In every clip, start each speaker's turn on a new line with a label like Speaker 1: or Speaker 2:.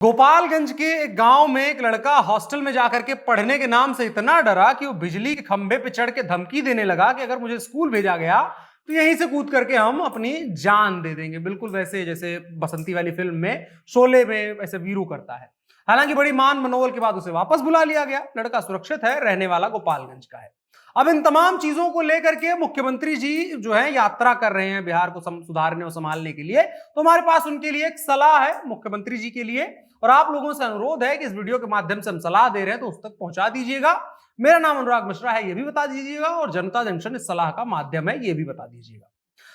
Speaker 1: गोपालगंज के एक गांव में एक लड़का हॉस्टल में जाकर के पढ़ने के नाम से इतना डरा कि वो बिजली के खंभे पे चढ़ के धमकी देने लगा कि अगर मुझे स्कूल भेजा गया तो यहीं से कूद करके हम अपनी जान दे देंगे। बिल्कुल वैसे जैसे बसंती वाली फिल्म में शोले में वैसे वीरू करता है। हालांकि बड़ी मान मनोबल के बाद उसे वापस बुला लिया गया। लड़का सुरक्षित है, रहने वाला गोपालगंज का है। अब इन तमाम चीजों को लेकर के मुख्यमंत्री जी जो है यात्रा कर रहे हैं बिहार को सुधारने और संभालने के लिए। तो हमारे पास उनके लिए एक सलाह है मुख्यमंत्री जी के लिए, और आप लोगों से अनुरोध है कि इस वीडियो के माध्यम से हम सलाह दे रहे हैं तो उस तक पहुंचा दीजिएगा। मेरा नाम अनुराग मिश्रा है, ये भी बता दीजिएगा, और जनता जंक्शन इस सलाह का माध्यम है, ये भी बता दीजिएगा।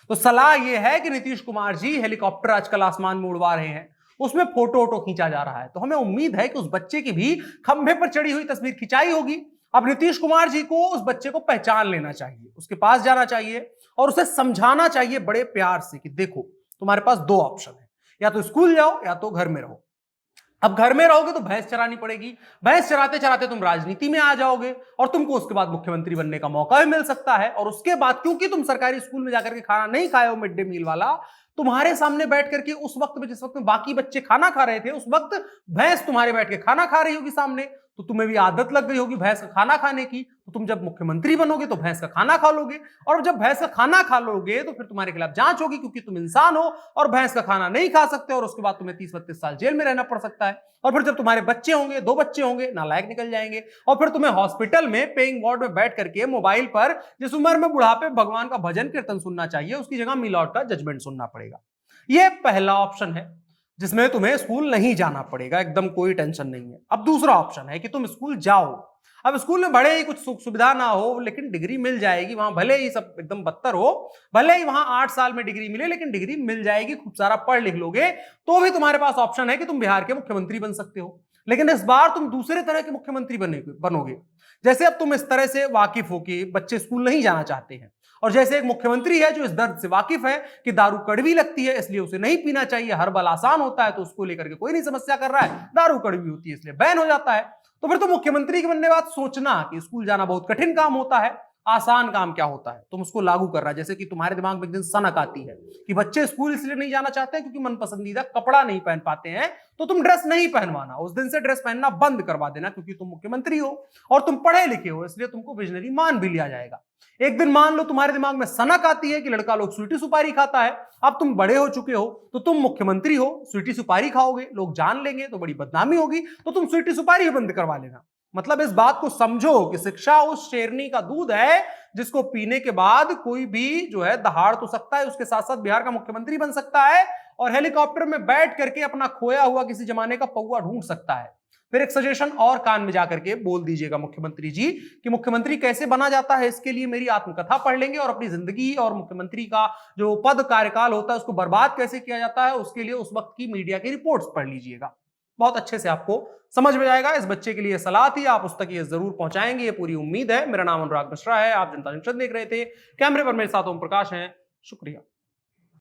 Speaker 1: तो सलाह यह है कि नीतीश कुमार जी हेलीकॉप्टर आजकल आसमान में उड़वा रहे हैं, उसमें फोटो वोटो खींचा जा रहा है। तो हमें उम्मीद है कि उस बच्चे की भी खंभे पर चढ़ी हुई तस्वीर खिंचाई होगी। अब नीतीश कुमार जी को उस बच्चे को पहचान लेना चाहिए, उसके पास जाना चाहिए और उसे समझाना चाहिए बड़े प्यार से कि देखो तुम्हारे पास दो ऑप्शन है, या तो स्कूल जाओ या तो घर में रहो। अब घर में रहोगे तो भैंस चरानी पड़ेगी, भैंस चराते चराते तुम राजनीति में आ जाओगे और तुमको उसके बाद मुख्यमंत्री बनने का मौका भी मिल सकता है। और उसके बाद क्योंकि तुम सरकारी स्कूल में जाकर के खाना नहीं खाए हो, मिड डे मील वाला, तुम्हारे सामने बैठ करके उस वक्त में जिस वक्त में बाकी बच्चे खाना खा रहे थे उस वक्त भैंस तुम्हारे बैठ के खाना खा रही होगी सामने, तो तुम्हें भी आदत लग गई होगी भैंस का खाना खाने की। तो तुम जब मुख्यमंत्री बनोगे तो भैंस का खाना खा लोगे, और जब भैंस का खाना खा लोगे तो फिर तुम्हारे खिलाफ जांच होगी क्योंकि तुम इंसान हो और भैंस का खाना नहीं खा सकते, और उसके बाद तुम्हें 30-32 साल जेल में रहना पड़ सकता है। और फिर जब तुम्हारे बच्चे होंगे, 2 बच्चे होंगे, नालायक निकल जाएंगे, और फिर तुम्हें हॉस्पिटल में पेइंग वार्ड में बैठ करके मोबाइल पर जिस उम्र में बुढ़ापे भगवान का भजन कीर्तन सुनना चाहिए उसकी जगह मिलॉट का जजमेंट सुनना पड़ेगा। यह पहला ऑप्शन है जिसमें तुम्हें स्कूल नहीं जाना पड़ेगा, एकदम कोई टेंशन नहीं है। अब दूसरा ऑप्शन है कि तुम स्कूल जाओ। अब स्कूल में भले ही कुछ सुख सुविधा ना हो लेकिन डिग्री मिल जाएगी, वहां भले ही सब एकदम बदतर हो, भले ही वहां 8 साल में डिग्री मिले लेकिन डिग्री मिल जाएगी, खूब सारा पढ़ लिख लोगे तो भी तुम्हारे पास ऑप्शन है कि तुम बिहार के मुख्यमंत्री बन सकते हो। लेकिन इस बार तुम दूसरे तरह के मुख्यमंत्री बनोगे। जैसे अब तुम इस तरह से वाकिफ हो कि बच्चे स्कूल नहीं जाना चाहते हैं, और जैसे एक मुख्यमंत्री है जो इस दर्द से वाकिफ है कि दारू कड़वी लगती है इसलिए उसे नहीं पीना चाहिए, हर्बल आसान होता है तो उसको लेकर के कोई नहीं समस्या कर रहा है, दारू कड़वी होती है इसलिए बैन हो जाता है। तो फिर तो मुख्यमंत्री के बनने बाद सोचना कि स्कूल जाना बहुत कठिन काम होता है, आसान काम क्या होता है, तुम उसको लागू कर रहा है। जैसे कि तुम्हारे दिमाग में एक दिन सनक आती है कि बच्चे स्कूल इसलिए नहीं जाना चाहते हैं क्योंकि मन पसंदीदा कपड़ा नहीं पहन पाते हैं, तो तुम ड्रेस नहीं पहनवाना, उस दिन से ड्रेस पहनना बंद करवा देना, क्योंकि तुम मुख्यमंत्री हो और तुम पढ़े लिखे हो इसलिए तुमको विजनरी मान भी लिया जाएगा। एक दिन मान लो तुम्हारे दिमाग में सनक आती है कि लड़का लोग स्वीटी सुपारी खाता है, अब तुम बड़े हो चुके हो तो तुम मुख्यमंत्री हो, स्वीटी सुपारी खाओगे, लोग जान लेंगे तो बड़ी बदनामी होगी, तो तुम स्वीटी सुपारी बंद करवा लेना। मतलब इस बात को समझो कि शिक्षा उस शेरनी का दूध है जिसको पीने के बाद कोई भी जो है दहाड़ तो सकता है, उसके साथ साथ बिहार का मुख्यमंत्री बन सकता है और हेलीकॉप्टर में बैठ करके अपना खोया हुआ किसी जमाने का पौवा ढूंढ सकता है। फिर एक सजेशन और कान में जाकर के बोल दीजिएगा मुख्यमंत्री जी कि मुख्यमंत्री कैसे बना जाता है, इसके लिए मेरी आत्मकथा पढ़ लेंगे, और अपनी जिंदगी और मुख्यमंत्री का जो पद कार्यकाल होता है उसको बर्बाद कैसे किया जाता है उसके लिए उस वक्त की मीडिया की रिपोर्ट्स पढ़ लीजिएगा, बहुत अच्छे से आपको समझ में जाएगा। इस बच्चे के लिए सलाह थी, आप उस तक ये जरूर पहुंचाएंगे, ये पूरी उम्मीद है। मेरा नाम अनुराग मिश्रा है, आप जनता जंक्शन देख रहे थे, कैमरे पर मेरे साथ ओम प्रकाश हैं, शुक्रिया।